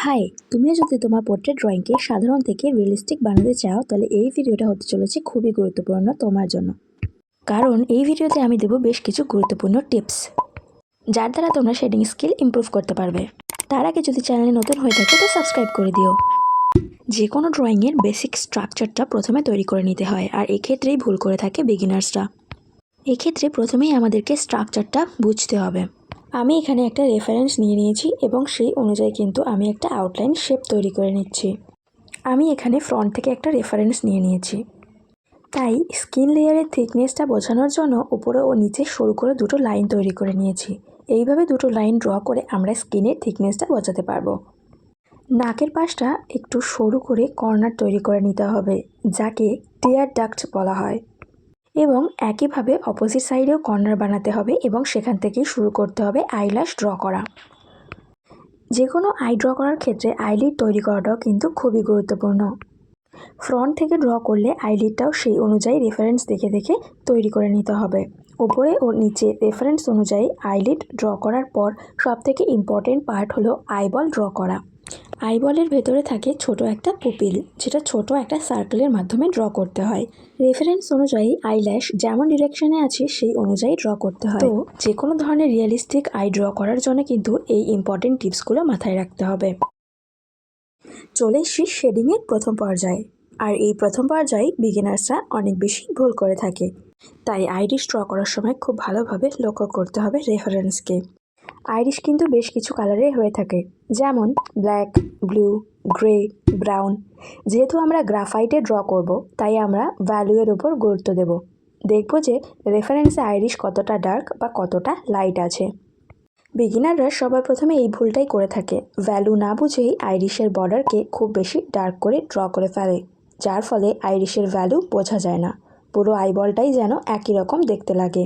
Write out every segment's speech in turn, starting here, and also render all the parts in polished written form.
High, তুমিও যদি তোমার পোর্ট্রেট ড্রয়িংকে সাধারণ থেকে রিয়েলিস্টিক বানাতে চাও তাহলে এই ভিডিওটা হতে চলেছে খুবই গুরুত্বপূর্ণ তোমার জন্য। কারণ এই ভিডিওতে আমি দেব বেশ কিছু গুরুত্বপূর্ণ টিপস যার দ্বারা তোমরা শেডিং স্কিল ইমপ্রুভ করতে পারবে। তার আগে যদি চ্যানেলে নতুন হয়ে থাকে তো সাবস্ক্রাইব করে দিও। যে কোনো ড্রয়িংয়ের বেসিক স্ট্রাকচারটা প্রথমে তৈরি করে নিতে হয়, আর এক্ষেত্রেই ভুল করে থাকে বিগিনার্সরা। এক্ষেত্রে প্রথমেই আমাদেরকে স্ট্রাকচারটা বুঝতে হবে। আমি এখানে একটা রেফারেন্স নিয়ে নিয়েছি এবং সেই অনুযায়ী কিন্তু আমি একটা আউটলাইন শেপ তৈরি করে নিচ্ছি। আমি এখানে ফ্রন্ট থেকে একটা রেফারেন্স নিয়ে নিয়েছি, তাই স্কিন লেয়ারের থিকনেসটা বোঝানোর জন্য উপরে ও নিচে সরু করে দুটো লাইন তৈরি করে নিয়েছি। এইভাবে দুটো লাইন ড্র করে আমরা স্কিনের থিকনেসটা বোঝাতে পারবো। নাকের পাশটা একটু সরু করে কর্নার তৈরি করে নিতে হবে, যাকে টিয়ার ডাক্ট বলা হয়, এবং একইভাবে অপোজিট সাইডেও কর্নার বানাতে হবে এবং সেখান থেকেই শুরু করতে হবে আইল্যাশ ড্র করা। যে কোনো আই ড্র করার ক্ষেত্রে আইলিড তৈরি করাটাও কিন্তু খুবই গুরুত্বপূর্ণ। ফ্রন্ট থেকে ড্র করলে আইলিডটাও সেই অনুযায়ী রেফারেন্স দেখে দেখে তৈরি করে নিতে হবে। ওপরে ও নিচে রেফারেন্স অনুযায়ী আইলিড ড্র করার পর সবথেকে ইম্পর্টেন্ট পার্ট হলো আইবল ড্র করা। আইবলের ভেতরে থাকে ছোট একটা পুপিল, যেটা ছোট একটা সার্কেলের মাধ্যমে ড্র করতে হয়। রেফারেন্স অনুযায়ী আইল্যাশ যেমন ডিরেকশনে আছে সেই অনুযায়ী ড্র করতে হয়। তো যে কোনো ধরনের রিয়েলিস্টিক আই ড্র করার জন্য কিন্তু এই ইম্পর্টেন্ট টিপসগুলো মাথায় রাখতে হবে। চলে এসছি শেডিংয়ের প্রথম পর্যায়ে, আর এই প্রথম পর্যায়ে বিগিনার্সরা অনেক বেশি ভুল করে থাকে। তাই আইরিশ ড্র করার সময় খুব ভালোভাবে লক্ষ্য করতে হবে রেফারেন্সকে। আইরিশ কিন্তু বেশ কিছু কালারের হয়ে থাকে, যেমন ব্ল্যাক, ব্লু, গ্রে, ব্রাউন। যেহেতু আমরা গ্রাফাইটে ড্র করব, তাই আমরা ভ্যালুয়ের উপর গুরুত্ব দেব। দেখব যে রেফারেন্সে আইরিশ কতটা ডার্ক বা কতটা লাইট আছে। বিগিনাররা সবার প্রথমে এই ভুলটাই করে থাকে, ভ্যালু না বুঝেই আইরিশের বর্ডারকে খুব বেশি ডার্ক করে ড্র করে ফেলে, যার ফলে আইরিশের ভ্যালু বোঝা যায় না। পুরো আইবলটাই যেন একই রকম দেখতে লাগে,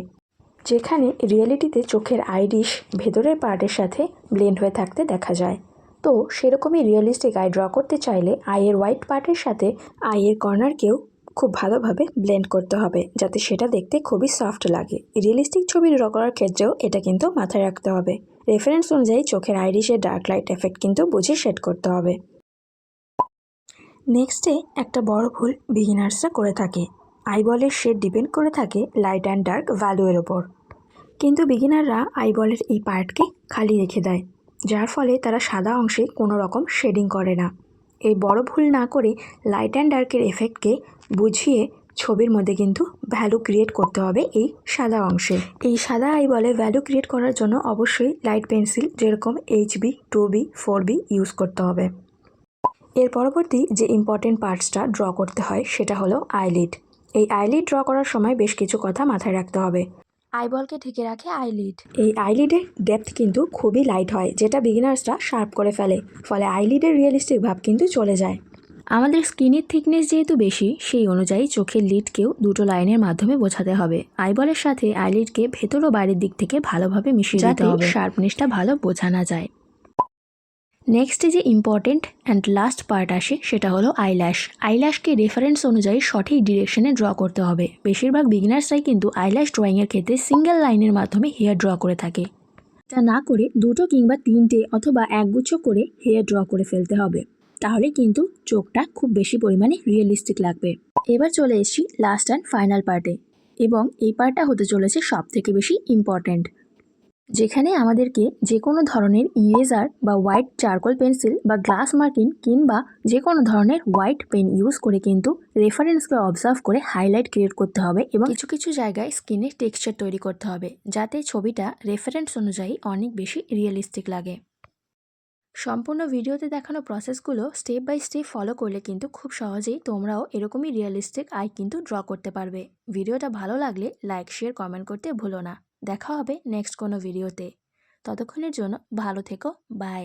যেখানে রিয়েলিটিতে চোখের আইরিশ ভেতরের পার্টের সাথে ব্লেন্ড হয়ে থাকতে দেখা যায়। তো সেরকমই রিয়েলিস্টিক আই ড্র করতে চাইলে আইয়ের হোয়াইট পার্টের সাথে আইয়ের কর্নারকেও খুব ভালোভাবে ব্লেন্ড করতে হবে, যাতে সেটা দেখতে খুবই সফট লাগে। রিয়েলিস্টিক ছবি ড্র করার ক্ষেত্রেও এটা কিন্তু মাথায় রাখতে হবে। রেফারেন্স অনুযায়ী চোখের আইরিশের ডার্ক লাইট এফেক্ট কিন্তু বুঝে সেট করতে হবে। নেক্সটে একটা বড় ভুল বিগিনার্সরা করে থাকে, আইবলের শেড ডিপেন্ড করে থাকে লাইট অ্যান্ড ডার্ক ভ্যালুয়ের ওপর। কিন্তু বিগিনাররা আইবলের এই পার্টকে খালি রেখে দেয়, যার ফলে তারা সাদা অংশে কোনো রকম শেডিং করে না। এই বড় ভুল না করে লাইট অ্যান্ড ডার্কের এফেক্টকে বুঝিয়ে ছবির মধ্যে কিন্তু ভ্যালু ক্রিয়েট করতে হবে এই সাদা অংশে। এই সাদা আইবলে ভ্যালু ক্রিয়েট করার জন্য অবশ্যই লাইট পেন্সিল যেরকম HB, 2B, 4B ইউজ করতে হবে। এর পরবর্তী যে ইম্পর্টেন্ট পার্টসটা ড্র করতে হয় সেটা হলো আইলিড। এই আইলিড ড্র করার সময় বেশ কিছু কথা মাথায় রাখতে হবে। আইবলকে ঢেকে রাখে আইলিড। এই আইলিডের ডেপথ কিন্তু খুবই লাইট হয়, যেটা বিগিনার্সরা শার্প করে ফেলে, ফলে আইলিডের রিয়েলিস্টিক ভাব কিন্তু চলে যায়। আমাদের স্কিনের থিকনেস যেহেতু বেশি, সেই অনুযায়ী চোখের লিডকেও দুটো লাইনের মাধ্যমে বোঝাতে হবে। আইবলের সাথে আইলিডকে ভেতর ও বাইরের দিক থেকে ভালোভাবে মিশিয়ে দিতে হবে, শার্পনেসটা ভালো বোঝানো যায়। নেক্সটে যে ইম্পর্টেন্ট অ্যান্ড লাস্ট পার্ট আসে সেটা হলো আইল্যাশ। আইল্যাশকে রেফারেন্স অনুযায়ী সঠিক ডিরেকশনে ড্র করতে হবে। বেশিরভাগ বিগিনার্সরাই কিন্তু আইল্যাশ ড্রয়িংয়ের ক্ষেত্রে সিঙ্গেল লাইনের মাধ্যমে হেয়ার ড্র করে থাকে। তা না করে দুটো কিংবা তিনটে অথবা একগুচ্ছ করে হেয়ার ড্র করে ফেলতে হবে, তাহলে কিন্তু চোখটা খুব বেশি পরিমাণে রিয়েলিস্টিক লাগবে। এবার চলে এসেছি লাস্ট অ্যান্ড ফাইনাল পার্টে, এবং এই পার্টটা হতে চলেছে সব থেকে বেশি ইম্পর্ট্যান্ট, যেখানে আমাদেরকে যে কোনো ধরনের ইরেজার বা হোয়াইট চারকোল পেন্সিল বা গ্লাস মার্কিং কিংবা যে কোনো ধরনের হোয়াইট পেন ইউজ করে কিন্তু রেফারেন্সকে অবজার্ভ করে হাইলাইট ক্রিয়েট করতে হবে এবং কিছু কিছু জায়গায় স্কিনের টেক্সচার তৈরি করতে হবে, যাতে ছবিটা রেফারেন্স অনুযায়ী অনেক বেশি রিয়েলিস্টিক লাগে। সম্পূর্ণ ভিডিওতে দেখানো প্রসেসগুলো স্টেপ বাই স্টেপ ফলো করলে কিন্তু খুব সহজেই তোমরাও এরকমই রিয়েলিস্টিক আই কিন্তু ড্র করতে পারবে। ভিডিওটা ভালো লাগলে লাইক, শেয়ার, কমেন্ট করতে ভুলো না। দেখা হবে নেক্সট কোনো ভিডিওতে। ততক্ষণের জন্য ভালো থেকো, বাই।